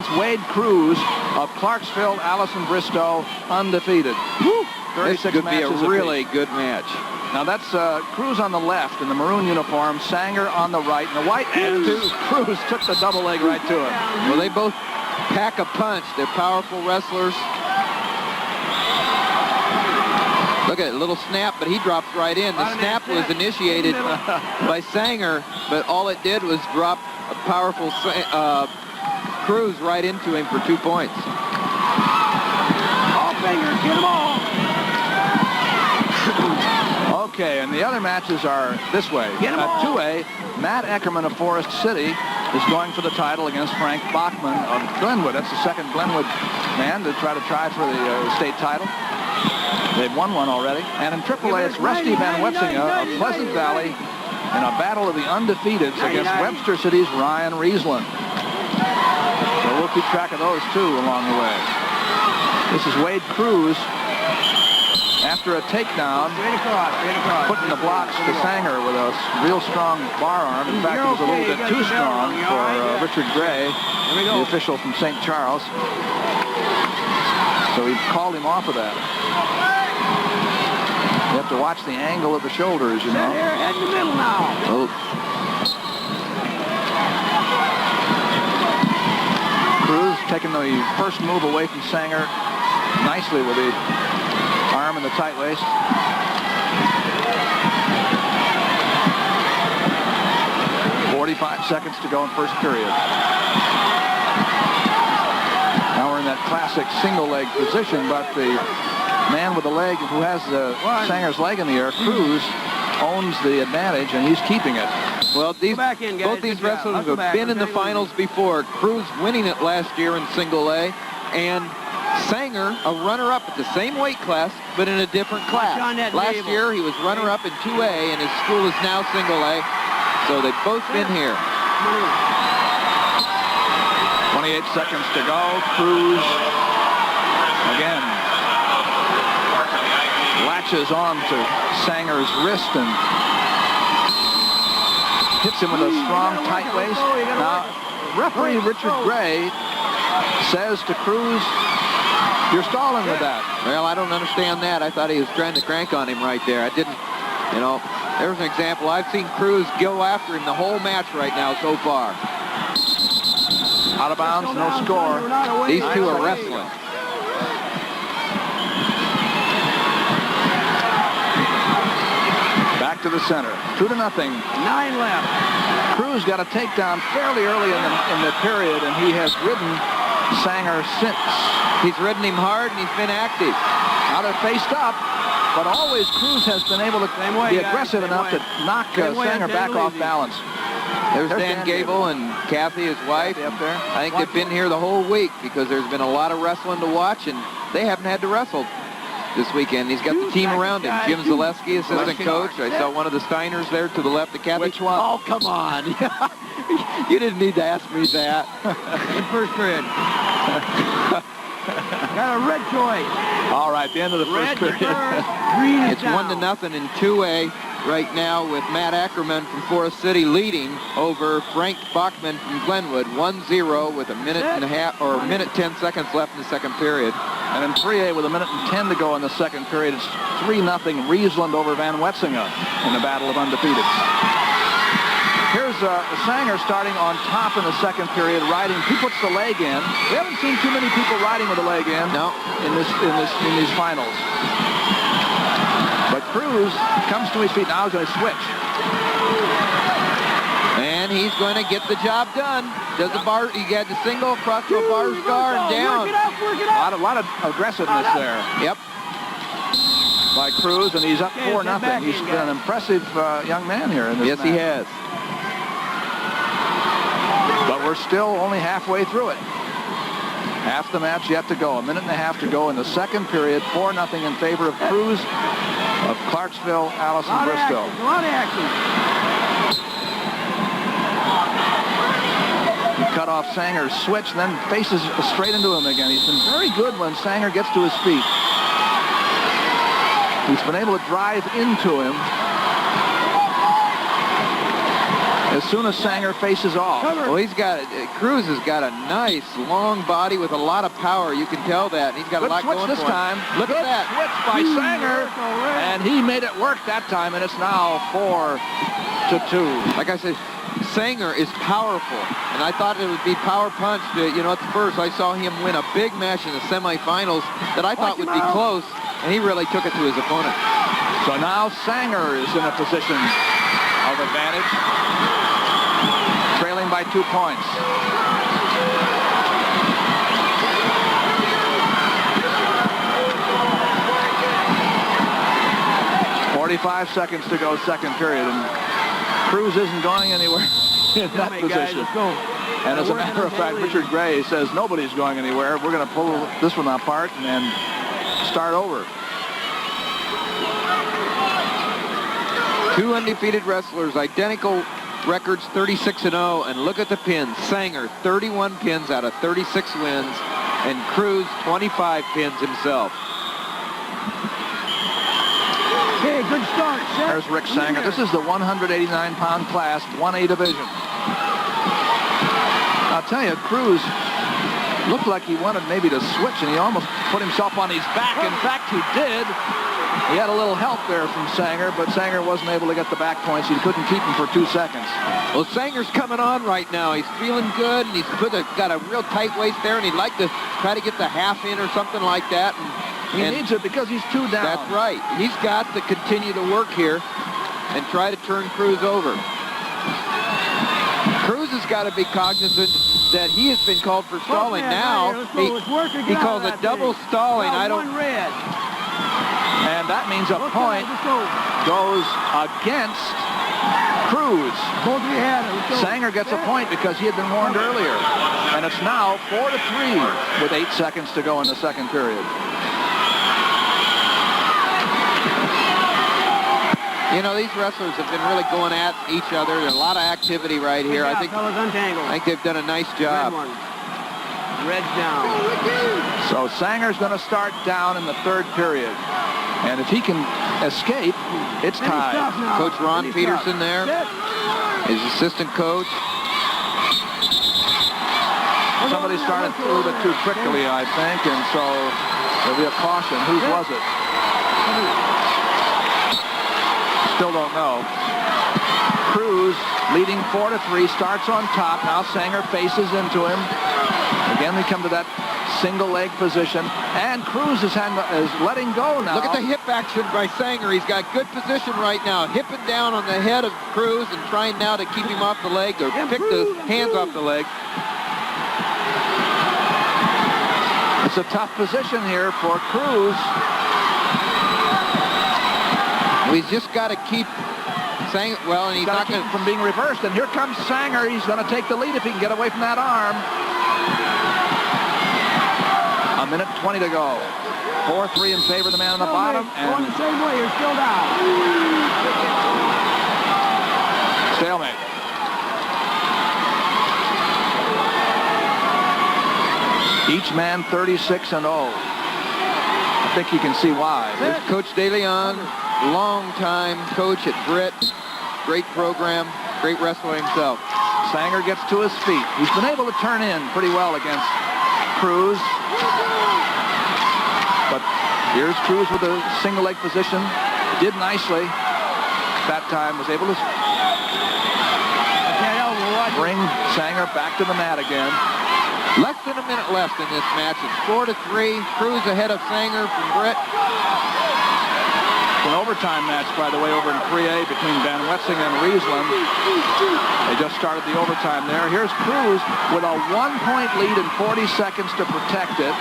against Wade Cruz of Clarksville, Allison Bristow, undefeated. Woo! 36 this could be a matches really apiece. good match. Now that's Cruz on the left in the maroon uniform, Sanger on the right in the white, and Cruz took the double leg right to him. Well, they both pack a punch. They're powerful wrestlers. Look at it, little snap, but he drops right in. The snap was initiated by Sanger, but all it did was drop a powerful Cruz right into him for 2 points. All fingers, get them all. Okay, and the other matches are this way. At 2A, Matt Eckerman of Forest City is going for the title against Frank Bachman of Glenwood. That's the second Glenwood man to try for the state title. They've won one already. And in AAA, it's Rusty Van Wetzinga of Pleasant Valley in a battle of the undefeateds against Webster City's Sanger-Reasland. So we'll keep track of those, too, along the way. This is Wade Cruz. After a takedown, putting the blocks to Sanger with a real strong bar arm. In fact, it was a little bit too strong for Richard Gray, the official from St. Charles. So he called him off of that. You have to watch the angle of the shoulders, you know. Here, head in the middle now. Oh. Cruz taking the first move away from Sanger nicely with the arm in the tight waist. .45 seconds to go in first period. Now we're in that classic single leg position, but the man with the leg who has Sanger's leg in the air, Cruz, owns the advantage, and he's keeping it. Well, both these wrestlers have been in the finals before. Cruz winning it last year in single A, and Sanger, a runner-up at the same weight class, but in a different class. Last year, he was runner-up in 2A, and his school is now single A. So they've both been here. 28 seconds to go. Cruz again latches on to Sanger's wrist and hits him with a strong tight waist. Now, referee Richard Gray says to Cruz, "You're stalling with that." Well, I don't understand that. I thought he was trying to crank on him right there. I didn't, you know. There's an example. I've seen Cruz go after him the whole match right now so far. Out of bounds, no score. These two are wrestling. Back to the center. 2-0. 9 left. Cruz got a takedown fairly early in the period, and he has ridden Sanger since. He's ridden him hard, and he's been active. Now they're faced up, but always Cruz has been able to be aggressive enough to knock Sanger back off balance. There's Dan Gable and Kathy, his wife. Up there. I think they've been here the whole week because there's been a lot of wrestling to watch, and they haven't had to wrestle this weekend. He's got the team around him. Jim Zaleski, assistant coach. I saw one of the Steiners there to the left of Kathy. Which one? Oh, come on. You didn't need to ask me that. In first period. Got a red choice. All right, the end of the first period. Green is It's down. 1-0 in 2A right now with Matt Ackerman from Forest City leading over Frank Bachman from Glenwood. 1-0 with a minute and a half, or a minute 10 seconds left in the second period. And in 3A with a minute and 10 to go in the second period, it's 3-0 Reasland over Van Wetzinga in the battle of undefeateds. Here's Sanger starting on top in the second period, riding. He puts the leg in. We haven't seen too many people riding with a leg in. No. In these finals. But Cruz comes to his feet now. He's going to switch. And he's going to get the job done. Does the bar? He got the single across to a bar scar and down. Work it up. A lot of aggressiveness there. Yep. By Cruz, and he's up 4-0. He's been an impressive young man here in this match. Yes, he has. But we're still only halfway through it. Half the match yet to go. A minute and a half to go in the second period. 4-0 in favor of Cruz of Clarksville, Allison Bristow. A lot of action. He cut off Sanger's switch, then faces straight into him again. He's been very good when Sanger gets to his feet. He's been able to drive into him. as soon as Sanger faces off. Well, Cruz has got a nice long body with a lot of power. You can tell that. He's got a lot going this for him. time. Look at that. Switch by Sanger, and he made it work that time, and it's now 4-2. Like I said, Sanger is powerful, and I thought it would be power punched. You know, at the first, I saw him win a big match in the semifinals that I thought would be close, and he really took it to his opponent. So now Sanger is in a position of advantage, trailing by 2 points. "45 seconds to go, second period, and Cruz isn't going anywhere in that position. And as a matter of fact, Richard Gray says nobody's going anywhere. We're going to pull this one apart and then start over." Two undefeated wrestlers, identical records, 36-0, and look at the pins. Sanger, 31 pins out of 36 wins, and Cruz, 25 pins himself. Okay, good start. There's Rick Sanger. This is the 189-pound class, 1A division. I'll tell you, Cruz looked like he wanted maybe to switch, and he almost put himself on his back. In fact, he did. He had a little help there from Sanger, but Sanger wasn't able to get the back points. He couldn't keep him for 2 seconds. Well, Sanger's coming on right now. He's feeling good, and he's got a real tight waist there, and he'd like to try to get the half in or something like that. He needs it because he's 2 down. That's right. He's got to continue to work here and try to turn Cruz over. Cruz has got to be cognizant that he has been called for stalling. Now he calls a double stalling. I don't. Red. And that means a point goes against Cruz. Both of you had it. Sanger gets a point because he had been warned earlier. And it's now 4-3 with 8 seconds to go in the second period. You know, these wrestlers have been really going at each other. There's a lot of activity right here. I think they've done a nice job. Red down. So Sanger's going to start down in the third period. And if he can escape, it's tied. Coach Ron Peterson there, his assistant coach. Somebody started a little bit too quickly, I think, and so there'll be a caution. Whose was it? Still don't know. Cruz leading 4-3, starts on top. Now Sanger faces into him. Again, we come to that single leg position, and Cruz is letting go now. Look at the hip action by Sanger. He's got good position right now, hipping down on the head of Cruz and trying now to keep him off the leg or pick the hands off the leg. It's a tough position here for Cruz. He's just got to keep Sanger, well, and he's not going to from being reversed. And here comes Sanger. He's going to take the lead if he can get away from that arm. 1:20 to go. 4-3 in favor of the man on the bottom. Going the same way, you're still down. Stalemate. Each man 36-0. I think you can see why. There's Coach DeLeon, long-time coach at Britt. Great program, great wrestler himself. Sanger gets to his feet. He's been able to turn in pretty well against Cruz. But here's Cruz with a single leg position. Did nicely. That time was able to bring Sanger back to the mat again. Less than a minute left in this match. It's 4-3. Cruz ahead of Sanger from Britt. It's an overtime match, by the way, over in 3A between Wetzinga-Reasland. They just started the overtime there. Here's Cruz with a 1-point lead and 40 seconds to protect it.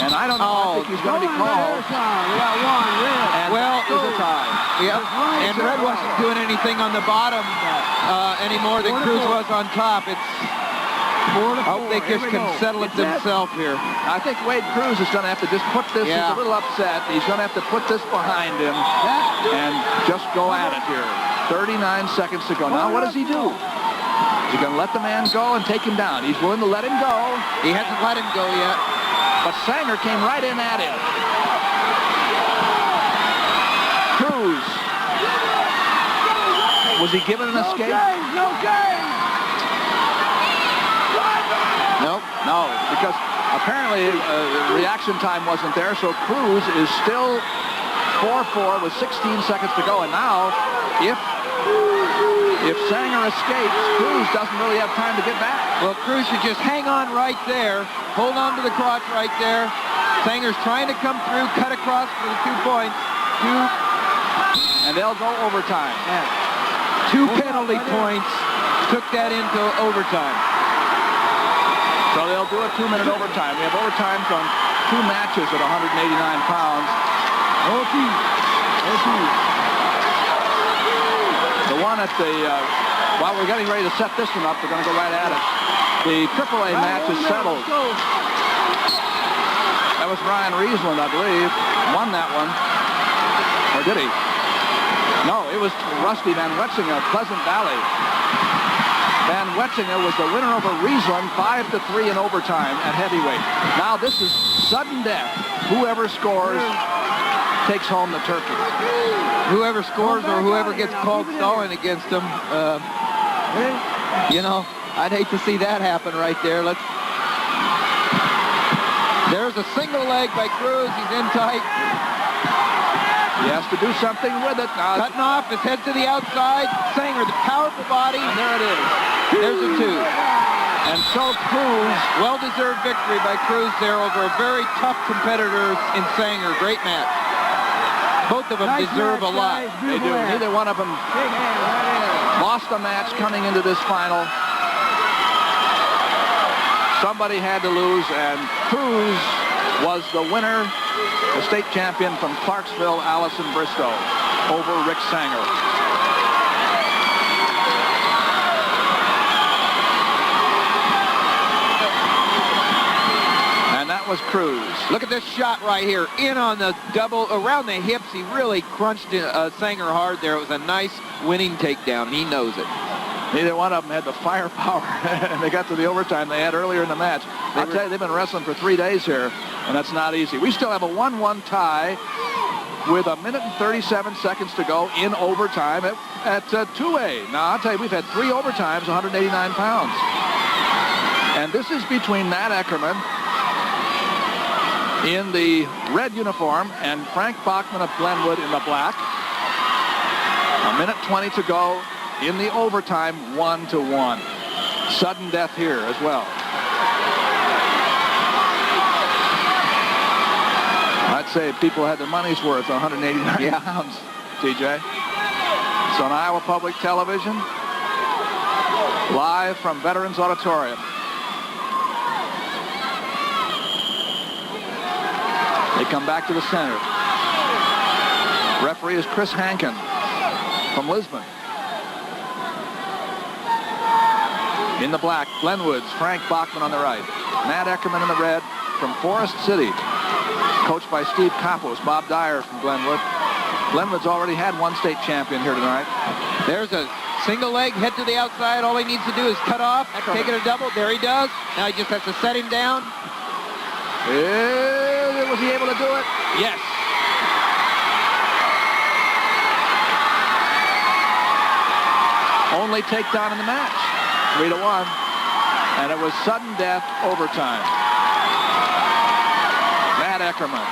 And I don't know. I think he's going to be called. We got one, Red. And well, it was a tie. Yep. And Red wasn't doing anything on the bottom any more than Cruz was on top. I hope they just can settle it themselves here. I think Wade Cruz is going to have to just put this. Yeah. He's a little upset. He's going to have to put this behind him and just go at it here. 39 seconds to go. Now, what does he do? Is he going to let the man go and take him down? He's willing to let him go. He hasn't let him go yet. But Sanger came right in at him. Cruz Was he given an escape? No change. Nope. No, because apparently reaction time wasn't there, so Cruz is still 4-4 with 16 seconds to go. And now, if Sanger escapes, Cruz doesn't really have time to get back. Well, Cruz should just hang on right there, hold on to the crotch right there. Sanger's trying to come through, cut across for the 2 points. And they'll go overtime. Yeah. 2 penalty points took that into overtime. So they'll do a 2-minute overtime. We have overtimes on 2 matches at 189 pounds. OT. The one at the, while we're getting ready to set this one up, we're going to go right at it. The AAA match is settled. That was Ryan Reasland, I believe, won that one. Or did he? No, it was Rusty Van Wetzinga, Pleasant Valley. Van Wetzinga was the winner over Reasland, 5-3 in overtime at heavyweight. Now this is sudden death. Whoever scores takes home the turkey. Whoever scores or whoever gets called stalling against them, you know, I'd hate to see that happen right there. There's a single leg by Cruz. He's in tight. He has to do something with it. Now, cutting off his head to the outside. Sanger, the powerful body. And there it is. There's a 2. And so Cruz, well-deserved victory by Cruz there over a very tough competitor in Sanger. Great match. Both of them deserve a lot. They do. Neither one of them lost a match coming into this final. Somebody had to lose, and Cruz was the winner, the state champion from Clarksville, Allison Bristow, over Rick Sanger. And that was Cruz. Look at this shot right here. In on the double, around the hips. He really crunched Sanger hard there. It was a nice winning takedown. He knows it. Neither one of them had the firepower, and they got to the overtime they had earlier in the match. I'll tell you, they've been wrestling for 3 days here, and that's not easy. We still have a 1-1 tie with 1 minute and 37 seconds to go in overtime at 2A. Now, I'll tell you, we've had 3 overtimes, 189 pounds. And this is between Matt Eckerman in the red uniform and Frank Bachman of Glenwood in the black. 1 minute 20 to go. In the overtime, 1-1. Sudden death here as well. I'd say people had their money's worth on 189 pounds, TJ. It's on Iowa Public Television, live from Veterans Auditorium. They come back to the center. Referee is Chris Hankin from Lisbon. In the black, Glenwood's Frank Bachman on the right. Matt Eckerman in the red from Forest City, coached by Steve Kappos. Bob Dyer from Glenwood. Glenwood's already had 1 state champion here tonight. There's a single leg, head to the outside. All he needs to do is cut off, take it a double. There he does. Now he just has to set him down. Was he able to do it? Yes. Only takedown in the match. 3-1. And it was sudden death overtime. Matt Eckerman.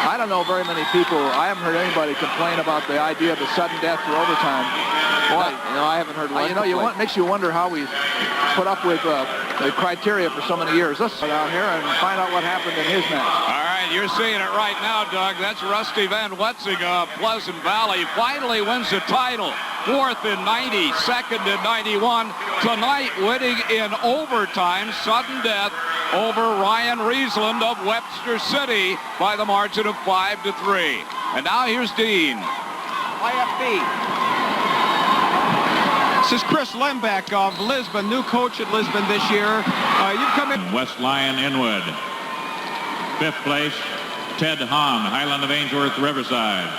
I don't know very many people. I haven't heard anybody complain about the idea of the sudden death for overtime. Boy, I haven't heard one. Makes you wonder how we put up with the criteria for so many years. Let's go down here and find out what happened in his match. All right, you're seeing it right now, Doug. That's Rusty Van Wetzinga of Pleasant Valley. Finally wins the title. 4th in 90, 2nd in 91. Tonight winning in overtime, sudden death over Ryan Reasland of Webster City by the margin of 5-3. And now here's Dean. YFB. This is Chris Lembeck of Lisbon, new coach at Lisbon this year. You've come in. West Lyon Inwood. 5th place, Ted Hahn, Highland of Ainsworth, Riverside.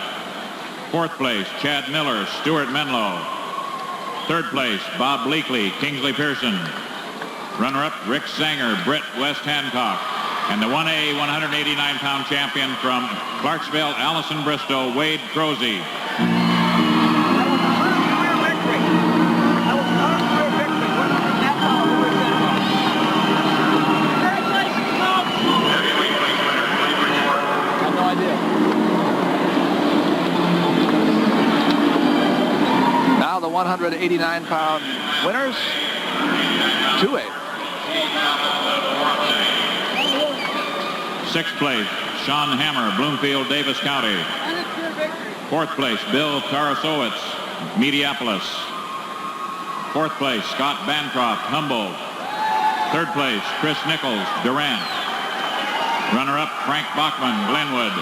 4th place, Chad Miller, Stuart Menlo. 3rd place, Bob Bleakley, Kingsley Pearson. Runner-up, Rick Sanger, Britt West Hancock. And the 1A 189-pound champion from Clarksville, Allison Bristow, Wade Croze. 189-pound winners, 2A. Sixth place, Sean Hammer, Bloomfield, Davis County. Fourth place, Bill Tarasowitz, Mediapolis. Fourth place, Scott Bancroft, Humboldt. Third place, Chris Nichols, Durant. Runner-up, Frank Bachman, Glenwood.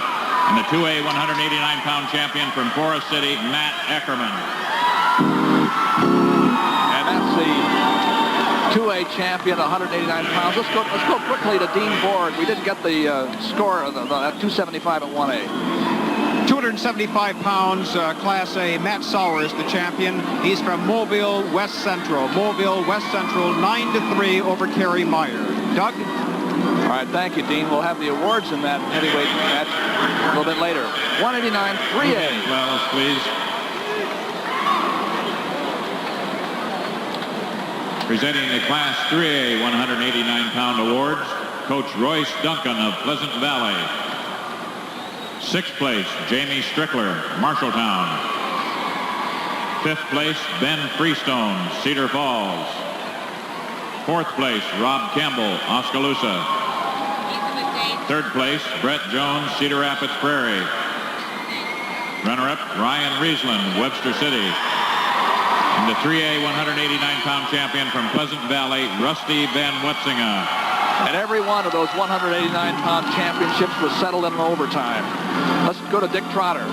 And the 2A 189-pound champion from Forest City, Matt Eckerman. And that's the 2A champion, 189 pounds. Let's go quickly to Dean Borg. We didn't get the score of that 275 at 1A. 275 pounds, Class A. Matt Sauer is the champion. He's from Mobile West Central. Mobile West Central, 9-3 over Kerry Meyer. Doug? All right, thank you, Dean. We'll have the awards in that heavyweight match a little bit later. 189 3A. Well, please. Presenting the Class 3A 189-pound awards, Coach Royce Duncan of Pleasant Valley. Sixth place, Jamie Strickler, Marshalltown. Fifth place, Ben Freestone, Cedar Falls. Fourth place, Rob Campbell, Oskaloosa. Third place, Brett Jones, Cedar Rapids Prairie. Runner-up, Ryan Reasland, Webster City. And the 3A 189-pound champion from Pleasant Valley, Rusty Van Wetzinga. And every one of those 189-pound championships was settled in overtime. Let's go to Dick Trotter.